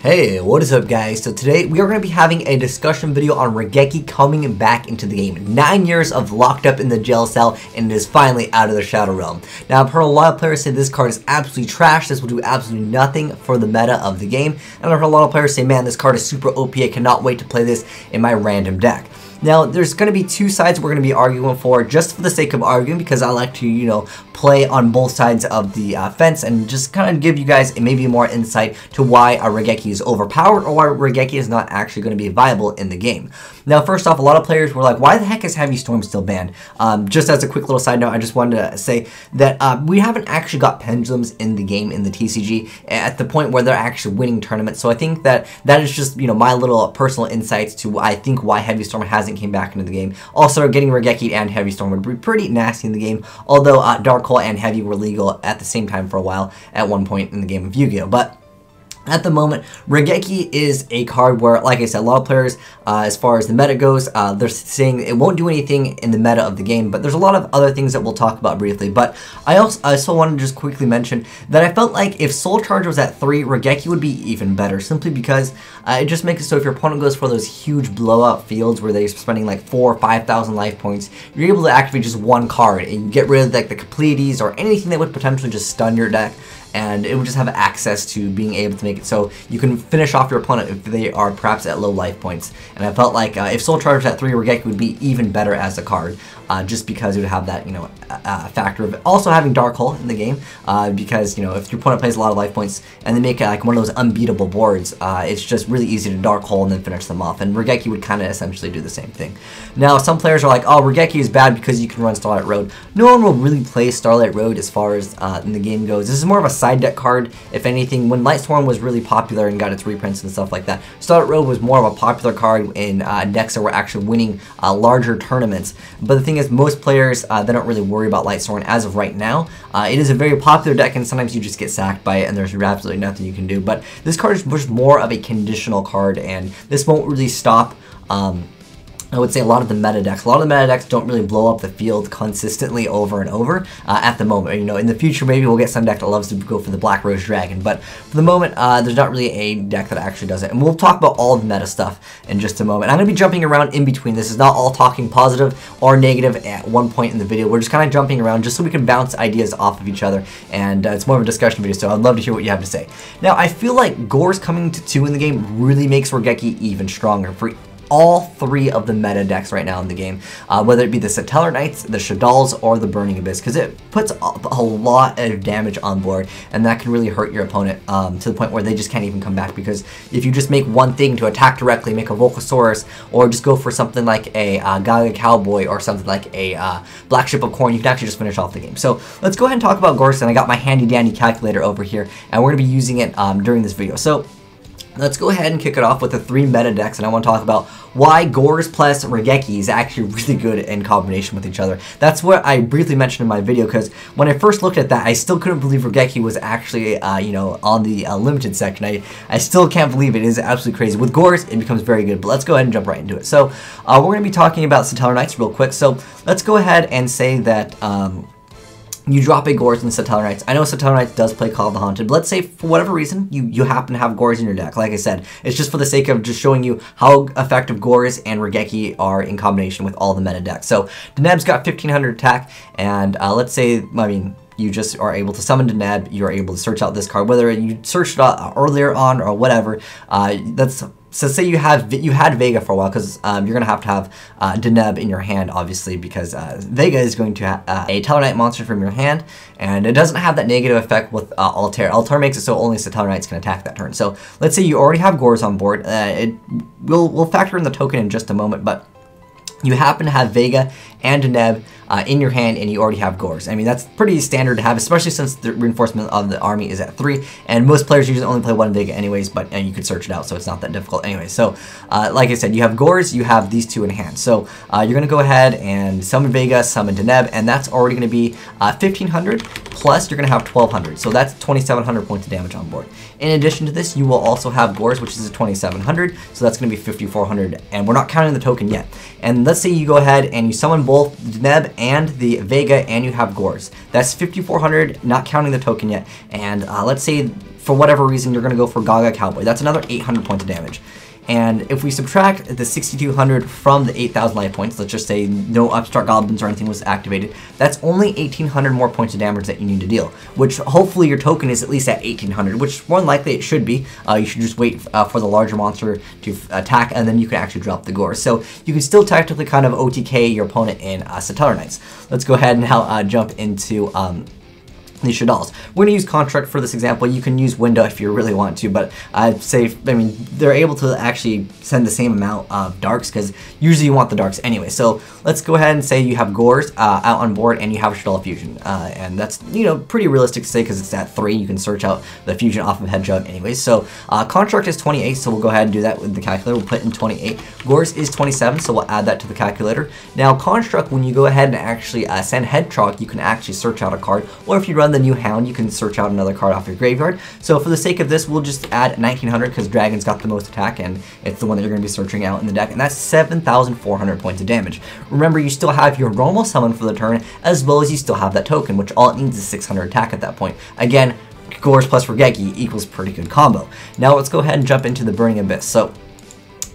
Hey, what is up guys? So today we are going to be having a discussion video on Raigeki coming back into the game. 9 years of locked up in the jail cell and it is finally out of the Shadow Realm. Now I've heard a lot of players say this card is absolutely trash, this will do absolutely nothing for the meta of the game. And I've heard a lot of players say, man, this card is super OP, I cannot wait to play this in my random deck. Now, there's going to be two sides we're going to be arguing for, just for the sake of arguing, because I like to, play on both sides of the fence and just kind of give you guys maybe more insight to why Raigeki is overpowered or why Raigeki is not actually going to be viable in the game. Now, first off, a lot of players were like, why the heck is Heavy Storm still banned? Just as a quick little side note, I just wanted to say that we haven't actually got Pendulums in the game in the TCG at the point where they're actually winning tournaments. So I think that is just, my little personal insights to I think why Heavy Storm hasn't came back into the game. Also, getting Raigeki and Heavy Storm would be pretty nasty in the game, although Dark Hole and Heavy were legal at the same time for a while at one point in the game of Yu-Gi-Oh! But at the moment, Raigeki is a card where, like I said, a lot of players, as far as the meta goes, they're saying it won't do anything in the meta of the game, but there's a lot of other things that we'll talk about briefly. But I also want to just quickly mention that I felt like if Soul Charge was at 3, Raigeki would be even better, simply because it just makes it so if your opponent goes for those huge blowout fields where they're spending like 4,000 or 5,000 life points, you're able to activate just one card and get rid of like the completies or anything that would potentially just stun your deck. And it would just have access to being able to make it so you can finish off your opponent if they are perhaps at low life points. And I felt like if Soul Charge at 3, Raigeki would be even better as a card, just because it would have that, factor of also having Dark Hole in the game, because, if your opponent plays a lot of life points and they make it like one of those unbeatable boards, it's just really easy to Dark Hole and then finish them off. And Raigeki would kind of essentially do the same thing. Now, some players are like, oh, Raigeki is bad because you can run Starlight Road. No one will really play Starlight Road as far as in the game goes. This is more of a side deck card, if anything. When Lightstorm was really popular and got its reprints and stuff like that, Starlight Road was more of a popular card in decks that were actually winning larger tournaments. But the thing is, most players, they don't really worry about Lightstorm as of right now. It is a very popular deck and sometimes you just get sacked by it and there's absolutely nothing you can do. But this card is much more of a conditional card and this won't really stop I would say a lot of the meta decks. A lot of the meta decks don't really blow up the field consistently over and over at the moment. In the future, maybe we'll get some deck that loves to go for the Black Rose Dragon, but for the moment, there's not really a deck that actually does it. And we'll talk about all the meta stuff in just a moment. I'm going to be jumping around in between. This is not all talking positive or negative at one point in the video. We're just kind of jumping around just so we can bounce ideas off of each other, and it's more of a discussion video, so I'd love to hear what you have to say. Now, I feel like Gore's coming to 2 in the game really makes Raigeki even stronger for all 3 of the meta decks right now in the game, whether it be the SATELLARKNIGHTs, the Shaddolls, or the Burning Abyss, because it puts a lot of damage on board, and that can really hurt your opponent to the point where they just can't even come back, because if you just make one thing to attack directly, make a Volcasaurus, or just go for something like a Gaga Cowboy, or something like a Black Ship of Corn, you can actually just finish off the game. So let's go ahead and talk about Gorse, and I got my handy dandy calculator over here, and we're going to be using it during this video. So let's go ahead and kick it off with the 3 meta decks, and I want to talk about why Gorse plus Raigeki is actually really good in combination with each other. That's what I briefly mentioned in my video, because when I first looked at that, I still couldn't believe Raigeki was actually, on the limited section. I still can't believe it. It is absolutely crazy. With Gorse, it becomes very good, but let's go ahead and jump right into it. So, we're going to be talking about SATELLARKNIGHTs real quick. So, let's go ahead and say that, you drop a Gorse in SATELLARKNIGHTs. I know SATELLARKNIGHTs does play Call of the Haunted, but let's say for whatever reason you happen to have Gorse in your deck. Like I said, it's just for the sake of just showing you how effective Gorse and Raigeki are in combination with all the meta decks. So DENEB's got 1500 attack, and let's say, you just are able to summon DENEB, you're able to search out this card, whether you searched it out earlier on or whatever. So say you had Vega for a while, because you're going to have DENEB in your hand, obviously, because Vega is going to have a Tellarknight monster from your hand, and it doesn't have that negative effect with Altair. Altair makes it so only SATELLARKNIGHTs can attack that turn. So let's say you already have Gorse on board. We'll factor in the token in just a moment, but you happen to have Vega and DENEB in your hand, and you already have Gorse. That's pretty standard to have, especially since the reinforcement of the army is at 3, and most players usually only play 1 Vega anyways, but you could search it out, so it's not that difficult anyway. So, like I said, you have Gorse, you have these 2 in hand. So, you're going to go ahead and summon Vega, summon DENEB, and that's already going to be 1500, plus you're going to have 1200. So that's 2700 points of damage on board. In addition to this, you will also have Gorse, which is a 2700, so that's going to be 5400, and we're not counting the token yet. And let's say you go ahead and you summon both DENEB and the Vega, and you have Gorse. That's 5400, not counting the token yet. And let's say for whatever reason, you're going to go for Gaga Cowboy. That's another 800 points of damage. And if we subtract the 6,200 from the 8,000 life points, let's just say no upstart goblins or anything was activated, that's only 1,800 more points of damage that you need to deal, which hopefully your token is at least at 1,800, which more than likely it should be. You should just wait for the larger monster to attack, and then you can actually drop the gore. So you can still tactically kind of OTK your opponent in SATELLARKNIGHTs. Let's go ahead and now jump into these Shaddolls. We're going to use Construct for this example. You can use Window if you really want to, but I'd say, I mean, they're able to actually send the same amount of darks, because usually you want the darks anyway. So let's go ahead and say you have Gores out on board, and you have a Shaddol Fusion. And that's, you know, pretty realistic to say, because it's at 3. You can search out the Fusion off of Hedgehog anyways. So Construct is 28, so we'll go ahead and do that with the calculator. We'll put in 28. Gores is 27, so we'll add that to the calculator. Now, Construct, when you go ahead and actually send Hedgehog, you can actually search out a card, or if you run the new Hound, you can search out another card off your graveyard. So for the sake of this, we'll just add 1900, because Dragon's got the most attack, and it's the one that you're going to be searching out in the deck, and that's 7,400 points of damage. Remember, you still have your normal summon for the turn, as well as you still have that token, which all it needs is 600 attack at that point. Again, Gores plus Raigeki equals pretty good combo. Now let's go ahead and jump into the Burning Abyss. So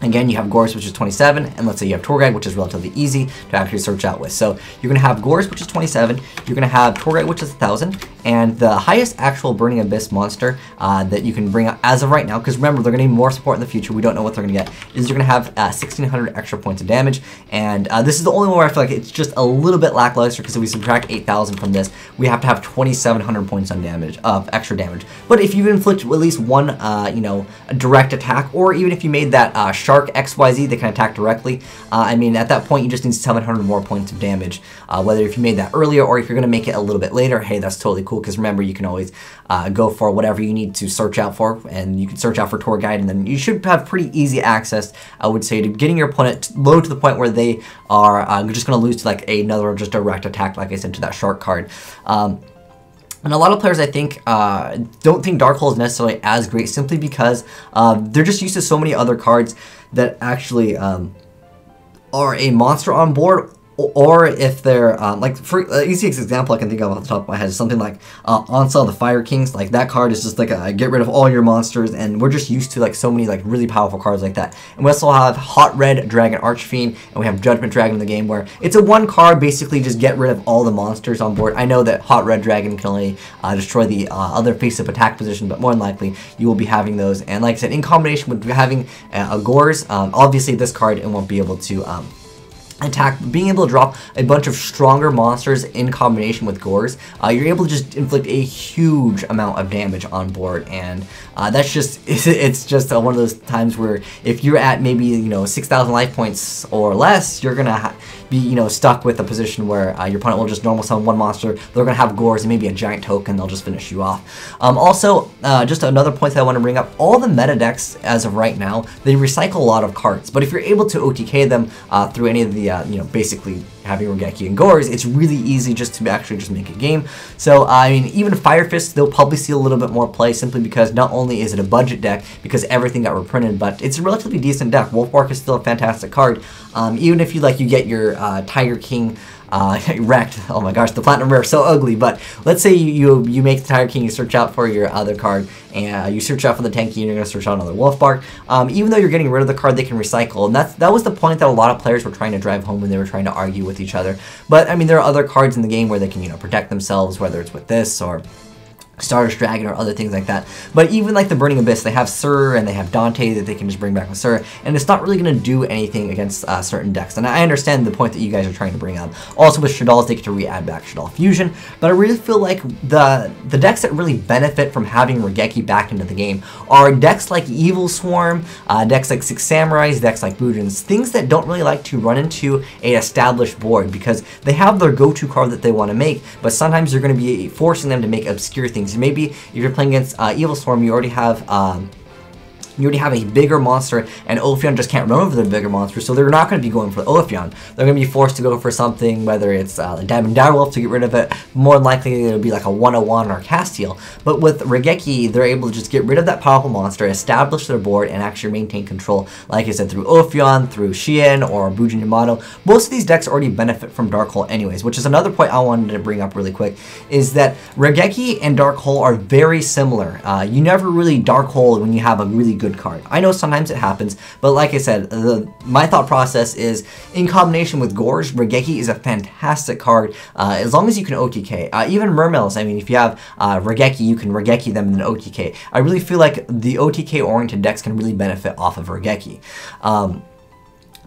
again, you have Gores, which is 27, and let's say you have Torghast, which is relatively easy to actually search out with. So you're going to have Gores, which is 27, you're going to have Torghast, which is 1,000, and the highest actual Burning Abyss monster that you can bring out as of right now, because remember, they're going to need more support in the future, we don't know what they're going to get, is you're going to have 1,600 extra points of damage, and this is the only one where I feel like it's just a little bit lackluster, because if we subtract 8,000 from this, we have to have 2,700 points on damage, of extra damage. But if you inflict at least one, you know, direct attack, or even if you made that Shark XYZ, they can attack directly. I mean, at that point, you just need 700 more points of damage. Whether if you made that earlier or if you're going to make it a little bit later, hey, that's totally cool, because remember, you can always go for whatever you need to search out for, and you can search out for Torghast, and then you should have pretty easy access, I would say, to getting your opponent low to the point where they are just going to lose to like another just direct attack, like I said, to that Shark card. And a lot of players, I think, don't think Dark Hole is necessarily as great, simply because they're just used to so many other cards that actually are a monster on board, or if they're, like, for easiest example I can think of off the top of my head is something like Onslaught of the Fire Kings. Like, that card is just like a get rid of all your monsters, and we're just used to like so many like really powerful cards like that. And we also have Hot Red Dragon Archfiend, and we have Judgment Dragon in the game, where it's a one card, basically just get rid of all the monsters on board. I know that Hot Red Dragon can only destroy the other face-up attack position, but more than likely you will be having those. And like I said, in combination with having a Gores, obviously this card, it won't be able to attack. Being able to drop a bunch of stronger monsters in combination with Gores, you're able to just inflict a huge amount of damage on board, and that's just, it's just one of those times where if you're at maybe, you know, 6,000 life points or less, you're gonna be, you know, stuck with a position where your opponent will just normal summon one monster, they're gonna have Gores and maybe a giant token, they'll just finish you off. Also, just another point that I want to bring up, all the meta decks as of right now, they recycle a lot of cards, but if you're able to OTK them through any of the you know, basically having Raigeki and Gores, it's really easy just to actually just make a game. So, I mean, even Fire Fist, they'll probably see a little bit more play, simply because not only is it a budget deck, because everything got reprinted, but it's a relatively decent deck. WOLFBARK is still a fantastic card. Even if you get your Tiger King wrecked. Oh my gosh, the Platinum Rare is so ugly, but let's say you make the Tiger King, you search out for your other card, and you search out for the Tanky, and you're going to search out another WOLFBARK. Even though you're getting rid of the card, they can recycle, and that was the point that a lot of players were trying to drive home when they were trying to argue with each other. But, I mean, there are other cards in the game where they can, you know, protect themselves, whether it's with this or Stardust Dragon or other things like that. But even like the Burning Abyss, they have Sir and they have Dante that they can just bring back with Sir, and it's not really going to do anything against certain decks. And I understand the point that you guys are trying to bring up. Also with Shaddolls, they get to re-add back Shaddol Fusion, but I really feel like the decks that really benefit from having Raigeki back into the game are decks like EVILSWARM, decks like Six Samurais, decks like BUJINs, things that don't really like to run into a established board, because they have their go-to card that they want to make, but sometimes you're going to be forcing them to make obscure things. Maybe if you're playing against EVILSWARM, you already have you already have a bigger monster, and Ophion just can't run over the bigger monster, so they're not going to be going for the Ophion. They're going to be forced to go for something, whether it's the Diamond Direwolf to get rid of it. More than likely, it'll be like a 101 or Castiel. But with Raigeki, they're able to just get rid of that powerful monster, establish their board, and actually maintain control. Like I said, through Ophion, through Shien, or BUJIN Yamato. Most of these decks already benefit from Dark Hole anyways, which is another point I wanted to bring up really quick, is that Raigeki and Dark Hole are very similar. You never really Dark Hole when you have a really good card. I know sometimes it happens, but like I said, my thought process is, in combination with Gorge, Raigeki is a fantastic card, as long as you can OTK. Even Mermails, I mean, if you have Raigeki, you can Raigeki them in an OTK. I really feel like the OTK-oriented decks can really benefit off of Raigeki.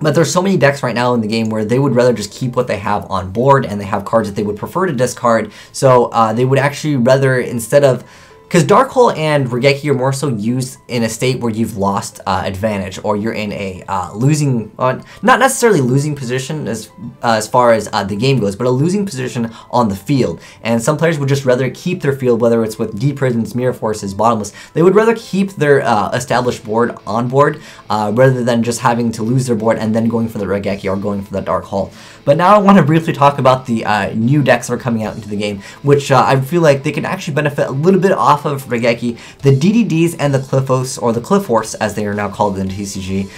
But there's so many decks right now in the game where they would rather just keep what they have on board, and they have cards that they would prefer to discard, so they would actually rather, instead of... Because Dark Hole and Raigeki are more so used in a state where you've lost advantage, or you're in a losing, not necessarily losing position as far as the game goes, but a losing position on the field. And some players would just rather keep their field, whether it's with Deep Prisons, Mirror Forces, Bottomless. They would rather keep their established board on board, rather than just having to lose their board and then going for the Raigeki or going for the Dark Hole. But now I want to briefly talk about the new decks that are coming out into the game, which I feel like they can actually benefit a little bit off of Raigeki. The DEEDs and the Cliffos, or the Cliffhorse as they are now called in TCG.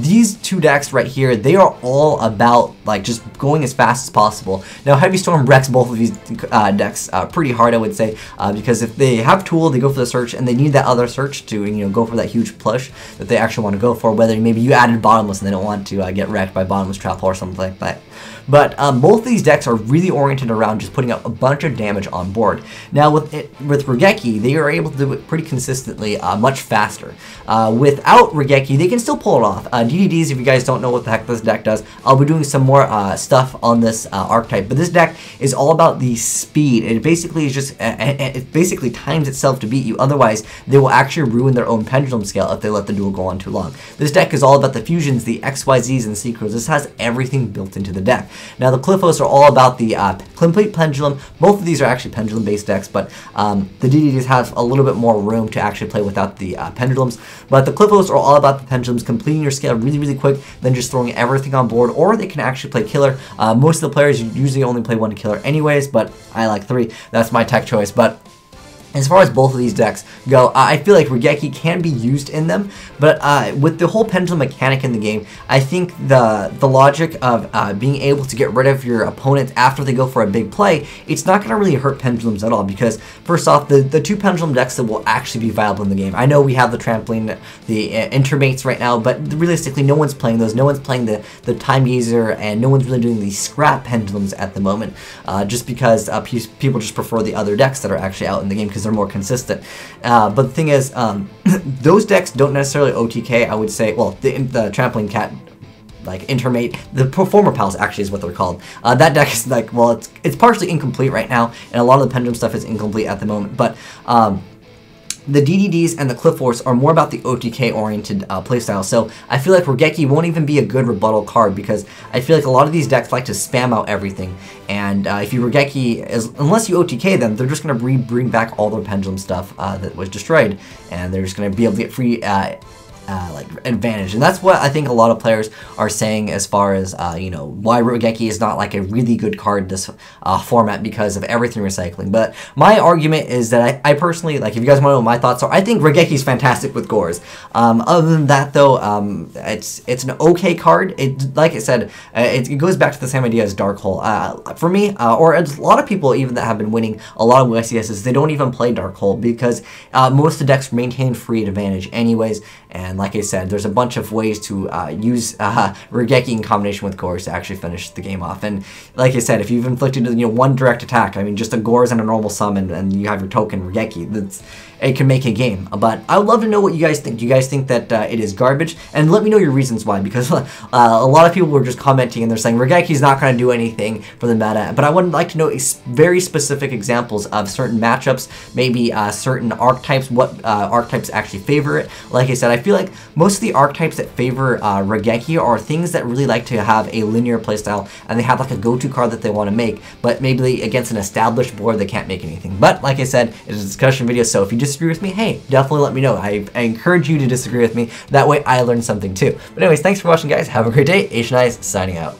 These two decks right here, they are all about like just going as fast as possible. Now Heavy Storm wrecks both of these decks pretty hard, I would say, because if they have Tool, they go for the search, and they need that other search to go for that huge push that they actually want to go for, whether maybe you added Bottomless and they don't want to get wrecked by Bottomless Trap or something like that. But both of these decks are really oriented around just putting up a bunch of damage on board. Now with Raigeki, they are able to do it pretty consistently, much faster. Without Raigeki, they can still pull it off. DDDs, if you guys don't know what the heck this deck does, I'll be doing some more stuff on this archetype. But this deck is all about the speed. It basically is just, it basically times itself to beat you. Otherwise, they will actually ruin their own pendulum scale if they let the duel go on too long. This deck is all about the fusions, the XYZs, and Synchros. This has everything built into the deck. Now the Cliffos are all about the complete pendulum. Both of these are actually pendulum-based decks, but the DDDs have a little bit more room to actually play without the pendulums. But the Cliffos are all about the pendulums, completing your scale really, really quick, then just throwing everything on board, or they can actually play killer. Most of the players usually only play one killer anyways, but I like 3. That's my tech choice. But as far as both of these decks go, I feel like Raigeki can be used in them, but with the whole pendulum mechanic in the game, I think the logic of being able to get rid of your opponent after they go for a big play, it's not going to really hurt pendulums at all, because first off, the 2 pendulum decks that will actually be viable in the game. I know we have the trampoline, the intermates right now, but realistically, no one's playing those. No one's playing the time gazer, and no one's really doing the scrap pendulums at the moment, just because people just prefer the other decks that are actually out in the game, because they're more consistent. But the thing is, those decks don't necessarily OTK, I would say. Well, the Trampoline Cat, like Intermate, the Performer Pals actually is what they're called. That deck is like, well, it's partially incomplete right now, and a lot of the Pendulum stuff is incomplete at the moment, but the DDDs and the Cliffhorse are more about the OTK-oriented playstyle, so I feel like Raigeki won't even be a good rebuttal card, because I feel like a lot of these decks like to spam out everything, and if you Raigeki, unless you OTK them, they're just going to bring back all their pendulum stuff that was destroyed, and they're just going to be able to get free like advantage. And that's what I think a lot of players are saying as far as why Raigeki is not like a really good card in this format, because of everything recycling. But my argument is that I personally, like, if you guys want to know what my thoughts are, I think Raigeki is fantastic with Gores. Other than that though, it's an okay card. Like I said, it goes back to the same idea as Dark Hole. For me, or a lot of people even that have been winning a lot of YCSs, they don't even play Dark Hole, because most of the decks maintain free advantage anyways. And like I said, there's a bunch of ways to use Raigeki in combination with Gores to actually finish the game off. And like I said, if you've inflicted one direct attack, I mean, just a Gores and a normal summon, and you have your token Raigeki, it can make a game. But I would love to know what you guys think. Do you guys think that it is garbage? And let me know your reasons why, because a lot of people were just commenting and they're saying Raigeki's not going to do anything for the meta. But I would like to know very specific examples of certain matchups, maybe certain archetypes, what archetypes actually favor it. Like I said, I feel like like most of the archetypes that favor Raigeki are things that really like to have a linear playstyle, and they have like a go-to card that they want to make, but maybe against an established board they can't make anything. But like I said, it's a discussion video, so if you disagree with me, hey, definitely let me know. I encourage you to disagree with me. That way I learn something too. But anyways, thanks for watching, guys. Have a great day. Azneyes signing out.